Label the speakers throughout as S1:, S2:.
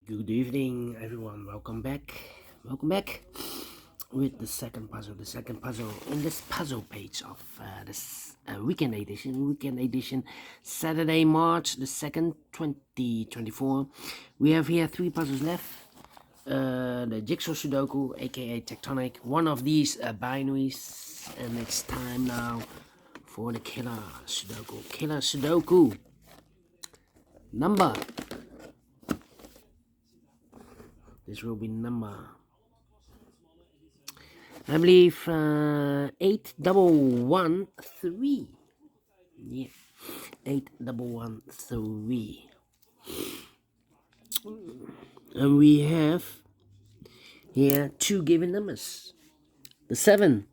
S1: Good evening, everyone. Welcome back. Welcome back with the second puzzle. The second puzzle in this puzzle page of this weekend edition. Weekend edition, Saturday, March the 2nd, 2024. We have here three puzzles left. The Jigsaw Sudoku, aka Tectonic. One of these binaries, and it's time now for the Killer Sudoku. Killer Sudoku number. This will be number, I believe, 8113. Yeah, 8113. And we have here two given numbers, the 7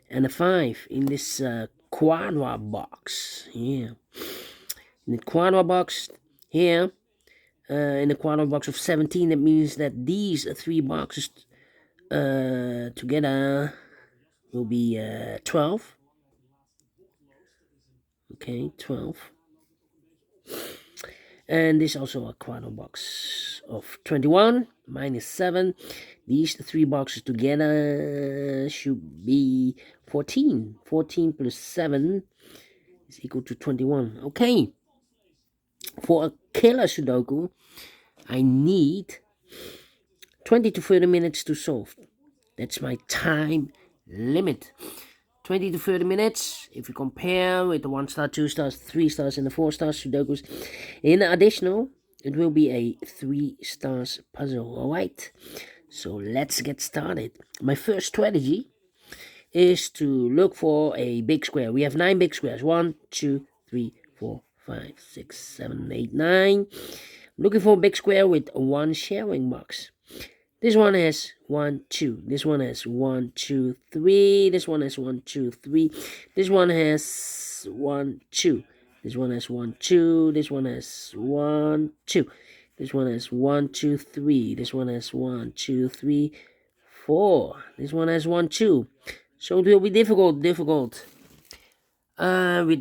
S1: and the 5 in this quadra box. Yeah, in the quadra box here. In the quadra box of 17, that means that these three boxes together will be 12. Okay, 12. And this also a quadra box of 21 minus 7. These three boxes together should be 14. 14 plus 7 is equal to 21. Okay. For a Killer Sudoku, I need 20 to 30 minutes to solve. That's my time limit. 20 to 30 minutes. If you compare with the 1 star, 2 stars, 3 stars, and the 4 stars Sudokus, in additional, it will be a 3 stars puzzle. Alright, so let's get started. My first strategy is to look for a big square. We have 9 big squares. 1, 2, 3, 4, 5, 6, 7, 8, 9. Looking for a big square with one sharing box. This one has 1, 2. This one has 1, 2, 3. This one has 1, 2, 3. This one has 1, 2. This one has 1, 2. This one has 1, 2. This one has 1, 2, 3. This one has 1, 2, 3, 4. This one has 1, 2. So it will be difficult with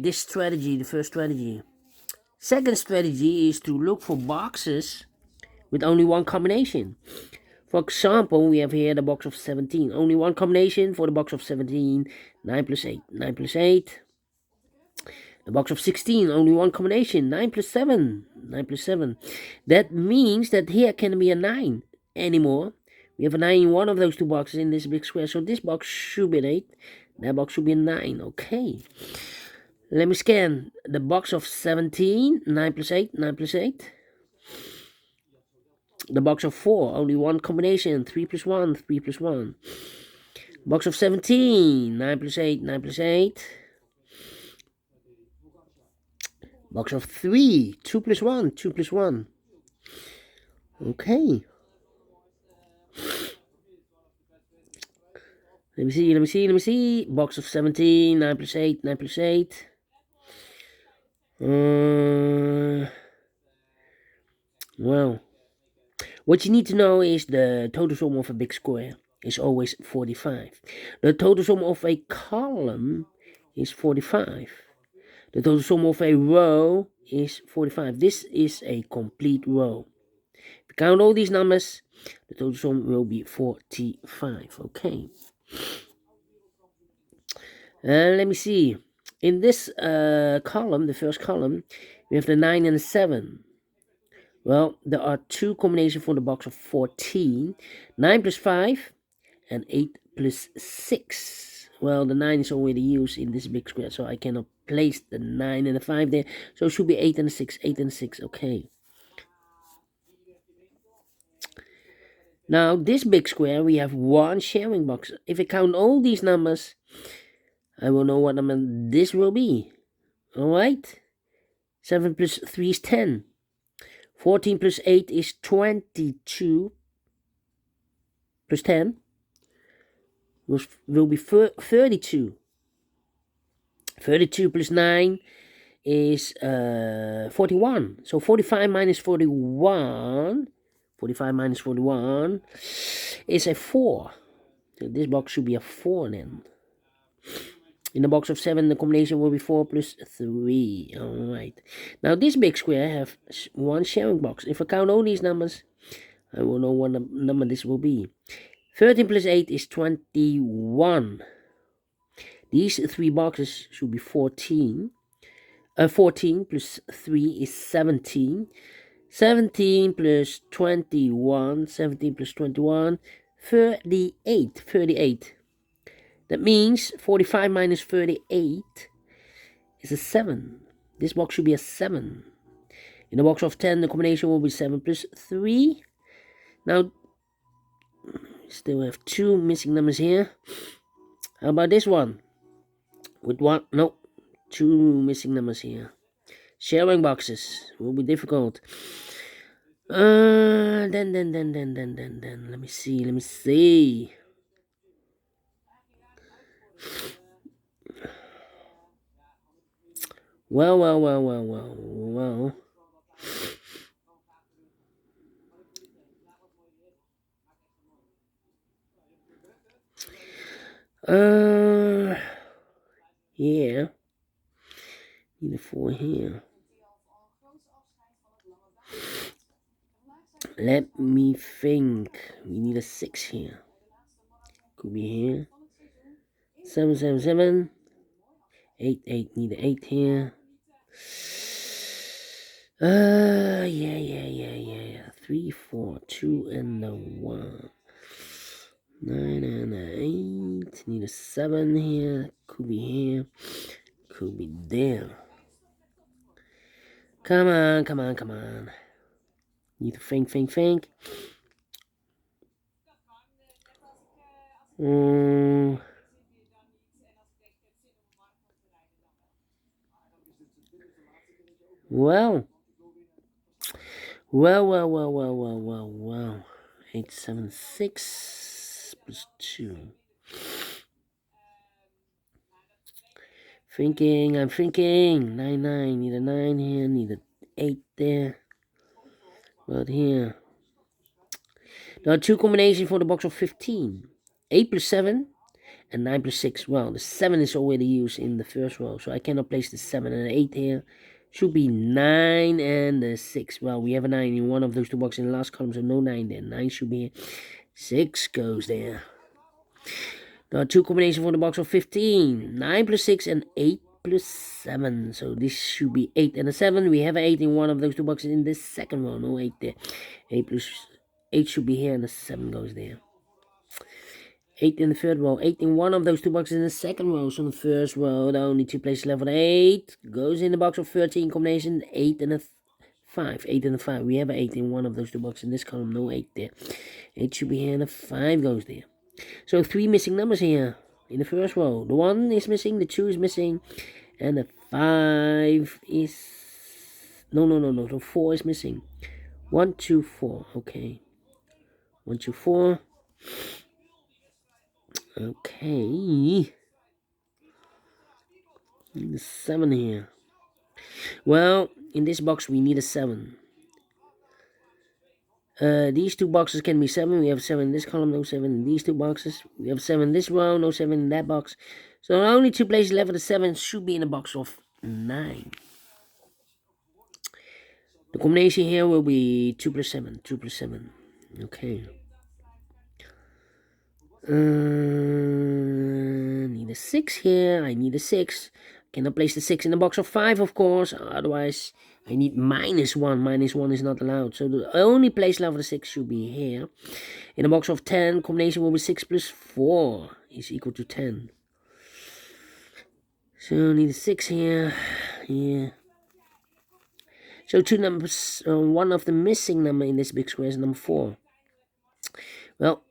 S1: this strategy, the first strategy. Second strategy is to look for boxes with only one combination. For example, we have here the box of 17. Only one combination for the box of 17. 9 plus 8. 9 plus 8. The box of 16. Only one combination. 9 plus 7. 9 plus 7. That means that here can be a 9 anymore. We have a 9 in one of those two boxes in this big square. So this box should be an 8. That box should be a 9. Okay. Let me scan the box of 17. 9 plus 8. 9 plus 8. The box of 4, only one combination, 3 plus 1, 3 plus 1. Box of 17, 9 plus 8, 9 plus 8. Box of 3, 2 plus 1, 2 plus 1. Okay. Let me see. Box of 17, 9 plus 8, 9 plus 8. Well, what you need to know is the total sum of a big square is always 45. The total sum of a column is 45. The total sum of a row is 45. This is a complete row. If you count all these numbers, the total sum will be 45. Okay. Let me see. In this column, the first column, we have the 9 and the 7. Well, there are two combinations for the box of 14. 9 plus 5 and 8 plus 6. Well, the 9 is already used in this big square, so I cannot place the 9 and the 5 there. So it should be 8 and 6. 8 and 6, okay. Now, this big square, we have one sharing box. If I count all these numbers, I will know what number this will be. Alright? 7 plus 3 is 10. 14 plus 8 is 22. Plus 10 will be 32. 32 plus 9 is 41. So 45 minus 41. 45 minus 41 is a 4. So this box should be a 4 then. In the box of 7, the combination will be 4 plus 3. Alright. Now this big square have one sharing box. If I count all these numbers, I will know what number this will be. 13 plus 8 is 21. These 3 boxes should be 14. 14 plus 3 is 17. 17 plus 21. 17 plus 21. 38. 38. That means 45 minus 38 is a 7. This box should be a 7. In the box of 10, the combination will be 7 plus 3. Now, still have 2 missing numbers here. How about this one? With one? No. 2 missing numbers here. Sharing boxes will be difficult. Then. Let me see. Well. Yeah. Need a 4 here. Let me think. We need a 6 here. Could be here. 7. 8. Need an 8 here. Yeah. 3, 4, 2, and a 1. 9 and a 8. Need a 7 here. Could be here. Could be there. Come on. Need to think. Well. 876 plus 2. I'm thinking. 9. Need a 9 here. Need a 8 there. But here. There are 2 combinations for the box of 15. 8 plus 7 and 9 plus 6. Well, the 7 is already used in the first row, so I cannot place the 7 and 8 here. Should be 9 and 6. Well, we have a 9 in one of those 2 boxes in the last column, so no 9 there. 9 should be here. 6 goes there. There are 2 combinations for the box of 15. 9 plus 6 and 8 plus 7. So this should be 8 and a 7. We have an 8 in one of those 2 boxes in this second row. No 8 there. 8 plus 8 should be here and the 7 goes there. 8 in the third row. 8 in one of those 2 boxes in the second row. So in the first row, the only 2 places left for the 8 goes in the box of 13 combination. 8 and a 5. 8 and a 5. We have an 8 in one of those 2 boxes in this column. No 8 there. 8 should be here and a 5 goes there. So 3 missing numbers here in the first row. The 1 is missing, the 2 is missing, and the 5 is... No. The 4 is missing. 1, 2, 4. Okay. 1, 2, 4. Okay. Need a 7 here. Well, in this box we need a 7. These 2 boxes can be 7. We have 7 in this column, no 7 in these 2 boxes. We have 7 in this row, no 7 in that box. So the only 2 places left for the 7 should be in the box of 9. The combination here will be 2 plus 7. 2 plus 7. Okay. Need a 6 here. I need a 6. Cannot place the 6 in the box of 5, of course. Otherwise, I need minus 1. Minus 1 is not allowed. So the only place left for the 6 should be here. In the box of 10, combination will be 6 plus 4 is equal to 10. So I need a 6 here. Yeah. So 2 numbers. One of the missing number in this big square is number 4. Well,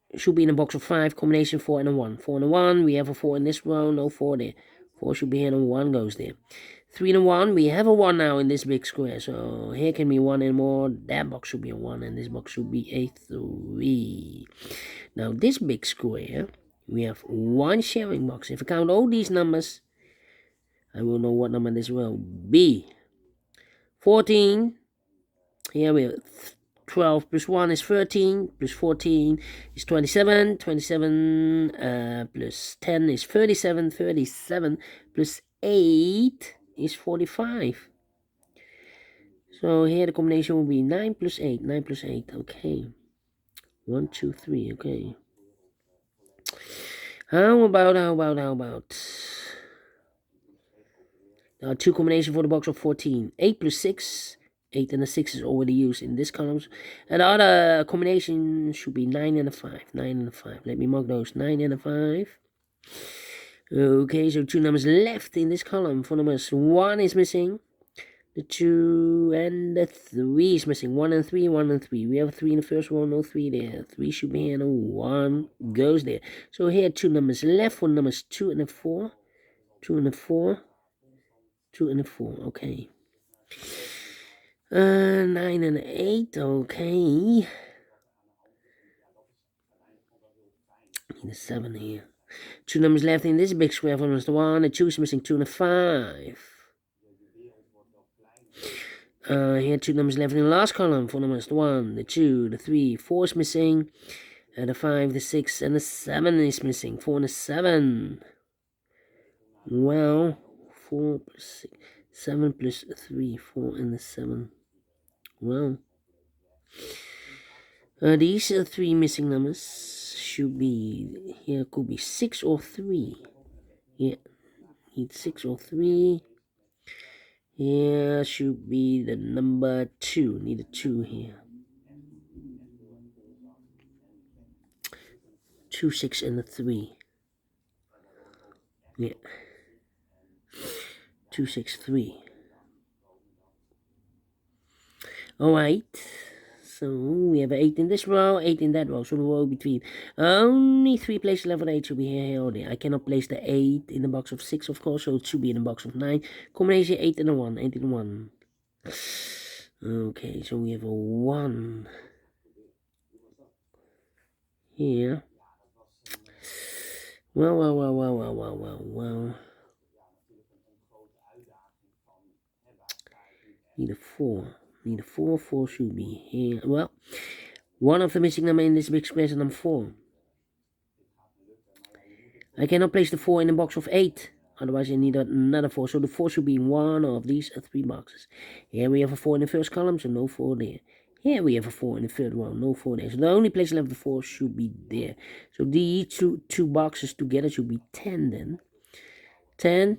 S1: it should be in the box of 5. Combination 4 and a 1. 4 and a 1. We have a 4 in this row. No 4 there. 4 should be here and a 1 goes there. 3 and a 1. We have a 1 now in this big square. So here can be 1 and more. That box should be a 1 and this box should be a 3. Now this big square, we have 1 sharing box. If I count all these numbers, I will know what number this will be. 14. Here we have 12 plus 1 is 13, plus 14 is 27, 27 plus 10 is 37, 37 plus 8 is 45. So here the combination will be 9 plus 8, 9 plus 8, okay. 1, 2, 3, okay. How about? Two combination for the box of 14. 8 plus 6. 8 and a 6 is already used in this columns. And the other combination should be 9 and a 5. 9 and a 5. Let me mark those. 9 and a 5. Okay, so two numbers left in this column. For numbers 1 is missing. The 2 and the 3 is missing. 1 and 3, 1 and 3. We have a 3 in the first one, no 3 there. 3 should be here, no 1 goes there. So here two numbers left for numbers 2 and a 4. 2 and a 4. 2 and a 4, okay. 9 and 8, okay. Need a 7 here. Two numbers left in this big square for numbers 1. The 2 is missing. 2 and a 5. Here two numbers left in the last column for numbers 1, the 2, the 3, 4 is missing. The 5, the 6, and the 7 is missing. 4 and a 7. Well, 4 plus 6, 7 plus 3, 4 and the 7. Well, these three missing numbers should be, here could be 6 or 3. Yeah, need 6 or 3. Here should be the number 2. Need a 2 here. 2, 6, and a 3. Yeah. 2, 6, 3. Alright. So we have 8 in this row, 8 in that row. So the row between. Only 3 places left for the 8 should be here or there. I cannot place the 8 in the box of 6, of course. So it should be in the box of 9. Combination 8 and a 1. 8 and a 1. Okay, so we have a 1 here. Well. Need a 4. Need a 4. 4 should be here. Well, one of the missing number in this big square is number 4. I cannot place the 4 in the box of 8. Otherwise, I need another 4. So the 4 should be in one of these 3 boxes. Here we have a 4 in the first column, so no 4 there. Here we have a 4 in the third row, no 4 there. So the only place left the 4 should be there. So these two boxes together should be 10 then. 10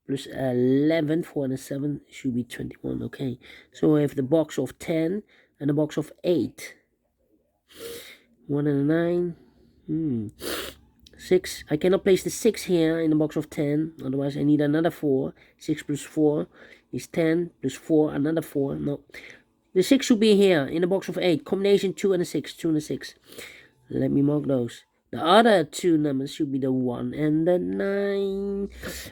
S1: plus 11, 4 and a 7 should be 21, okay. So we have the box of 10 and the box of 8. 1 and a 9. 6. I cannot place the 6 here in the box of 10. Otherwise, I need another 4. 6 plus 4 is 10. Plus 4, another 4. No. The 6 should be here in the box of 8. Combination 2 and a 6. 2 and a 6. Let me mark those. The other two numbers should be the 1 and the 9.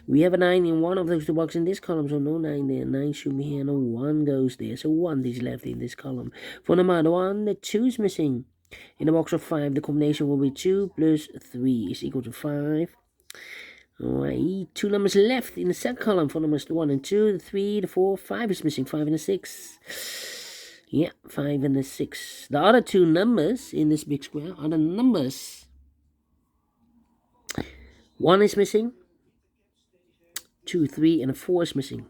S1: We have a 9 in one of those two boxes in this column. So no 9 there. 9 should be here. No 1 goes there. So 1 is left in this column. For number 1, the 2 is missing. In the box of 5, the combination will be 2 plus 3 is equal to 5. Alright, 2 numbers left in the second column for numbers 1 and 2, the 3, the 4, 5 is missing, 5 and a 6. Yeah, 5 and a 6. The other two numbers in this big square are the numbers. 1 is missing, 2, 3, and a 4 is missing.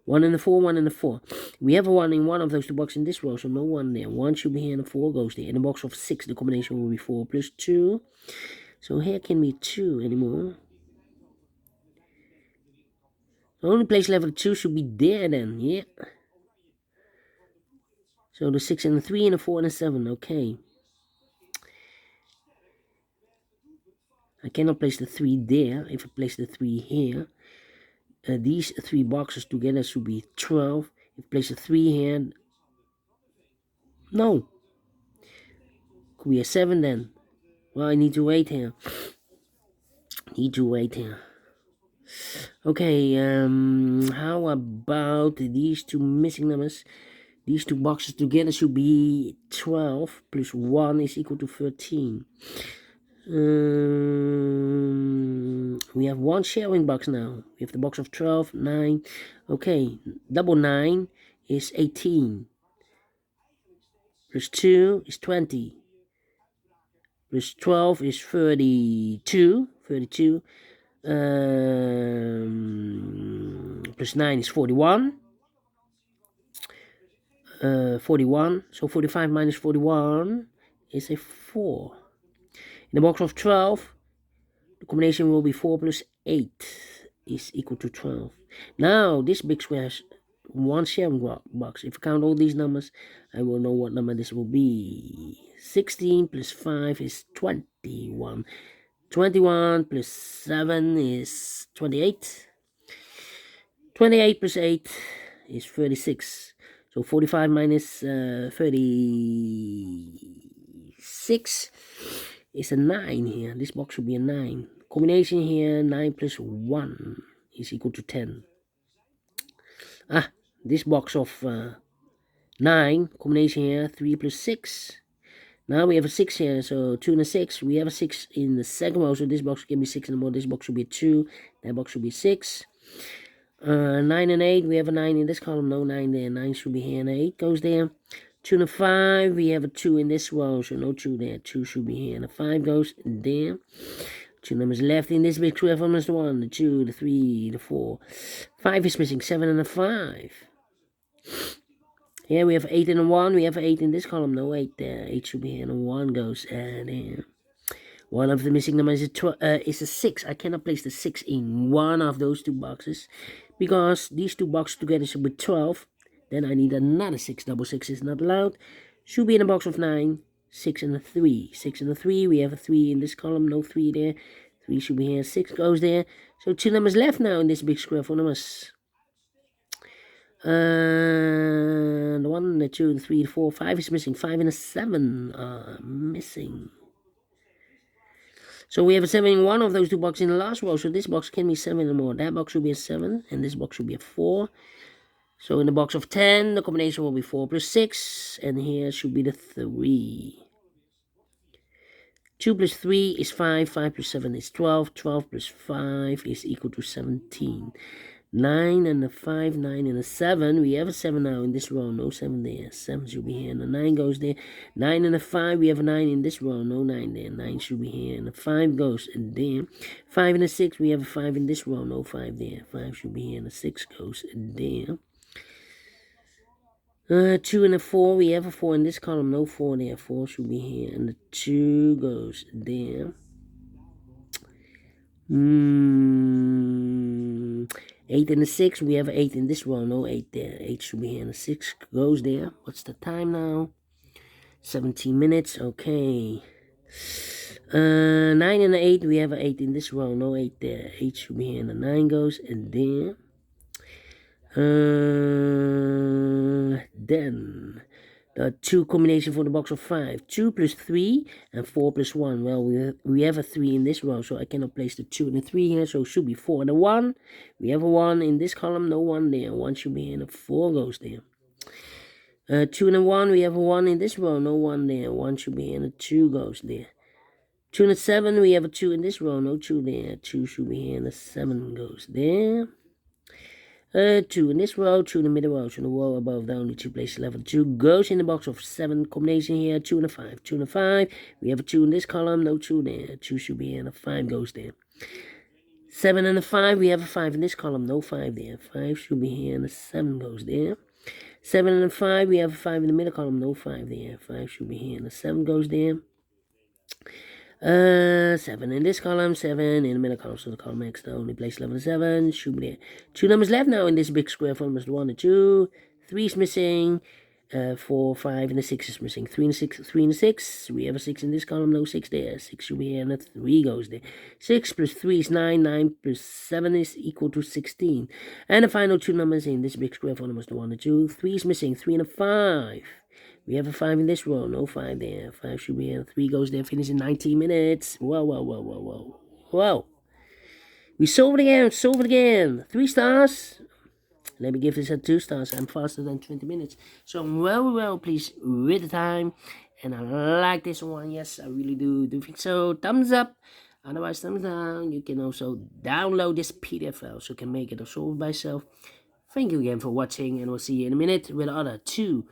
S1: 1 and a 4, 1 and a 4. We have a 1 in one of those two boxes in this row, so no 1 there. 1 should be here and a 4 goes there. In the box of 6, the combination will be 4 plus 2. So here can be 2 anymore. The only place left of 2 should be there then, yeah. So the 6 and the 3 and a 4 and a 7, okay. I cannot place the 3 there. If I place the 3 here, these 3 boxes together should be 12. If I place the 3 here, no. Could be a 7 then. Well, I need to wait here. Okay, how about these two missing numbers? These two boxes together should be 12 plus 1 is equal to 13. We have one sharing box now. We have the box of 12, 9. Okay, double 9 is 18. plus 2 is 20. Plus 12 is 32. 32. Plus 9 is 41. 41. So 45 minus 41 is a 4. In the box of 12, the combination will be 4 plus 8 is equal to 12. Now, this big square has one sharing box. If I count all these numbers, I will know what number this will be. 16 plus 5 is 21. 21 plus 7 is 28. 28 plus 8 is 36. So 45 minus 36 is a 9 here. This box should be a 9. Combination here, 9 plus 1 is equal to 10. This box of 9, combination here, 3 plus 6. Now we have a 6 here, so 2 and a 6. We have a 6 in the second row, so this box can be 6 and more. This box should be 2. That box should be 6. 9 and 8, we have a 9 in this column, no 9 there. 9 should be here, and 8 goes there. 2 and a 5, we have a 2 in this row, so no 2 there. 2 should be here, and a 5 goes there. 2 numbers left in this big square from the 1, the 2, the 3, the 4. 5 is missing, 7 and a 5. Here we have 8 and a 1, we have 8 in this column, no 8 there. 8 should be here, and a 1 goes there. One of the missing numbers is a 6. I cannot place the 6 in one of those two boxes because these two boxes together should be 12. Then I need another 6. Double 6 is not allowed. Should be in a box of 9. 6 and a 3. 6 and a 3. We have a 3 in this column. No 3 there. 3 should be here. 6 goes there. So 2 numbers left now in this big square for numbers. The 1, the 2, the 3, the 4, 5 is missing. 5 and a 7 are missing. So we have a 7 in one of those two boxes in the last row. So this box can be 7 or more. That box should be a 7. And this box should be a 4. So in the box of 10, the combination will be 4 plus 6. And here should be the 3. 2 plus 3 is 5. 5 plus 7 is 12. 12 plus 5 is equal to 17. 9 and a 5, 9 and a 7. We have a 7 now in this row. No 7 there. 7 should be here. And the 9 goes there. 9 and a 5. We have a 9 in this row. No 9 there. 9 should be here. And the 5 goes there. 5 and a 6. We have a 5 in this row. No 5 there. 5 should be here. And the 6 goes there. 2 and a 4. We have a 4 in this column. No 4 there. 4 should be here. And the 2 goes there. 8 and a 6, we have 8 in this row, no 8 there. 8 should be here, and the 6 goes there. What's the time now? 17 minutes, okay. 9 and 8, we have 8 in this row, no 8 there. 8 should be here, and the 9 goes in there. Then the 2 combination for the box of 5. 2 plus 3 and 4 plus 1. Well, we have a 3 in this row, so I cannot place the 2 and the 3 here, so it should be 4 and a 1. We have a 1 in this column, no 1 there. 1 should be here, and a 4 goes there. 2 and a 1, we have a 1 in this row, no 1 there. 1 should be here, and a 2 goes there. 2 and a 7, we have a 2 in this row, no 2 there. 2 should be here, and a 7 goes there. 2 in this row, 2 in the middle row, so in the row above the only 2 places left. 2 goes in the box of 7 combination here, 2 and a 5. 2 and a 5, we have a 2 in this column, no 2 there. 2 should be here, and a 5 goes there. 7 and a 5, we have a 5 in this column, no 5 there. 5 should be here, and a 7 goes there. 7 and a 5, we have a 5 in the middle column, no 5 there. 5 should be here, and a 7 goes there. 7 in this column, 7 in the middle column, so the column X, the only place left is 7, should be there. 2 numbers left now in this big square from is 1 and 2, 3 is missing, 4, 5, and the 6 is missing. 3 and 6, 3 and 6, we have a 6 in this column, no 6 there. 6 should be here, and a 3 goes there. 6 plus 3 is 9, 9 plus 7 is equal to 16. And the final 2 numbers in this big square from is 1 and 2, 3 is missing, 3 and a 5. We have a 5 in this row, no 5 there. 5 should be here, 3 goes there, finish in 19 minutes. Whoa. We solve it again. 3 stars. Let me give this a 2 stars. I'm faster than 20 minutes. So I'm well pleased with the time. And I like this one. Yes, I really do think so. Thumbs up. Otherwise, thumbs down. You can also download this PDF file so you can make it or solve it by yourself. Thank you again for watching, and we'll see you in a minute with other 2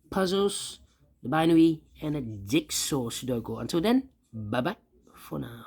S1: puzzles the binary, and a jigsaw Sudoku. Until then, bye bye for now.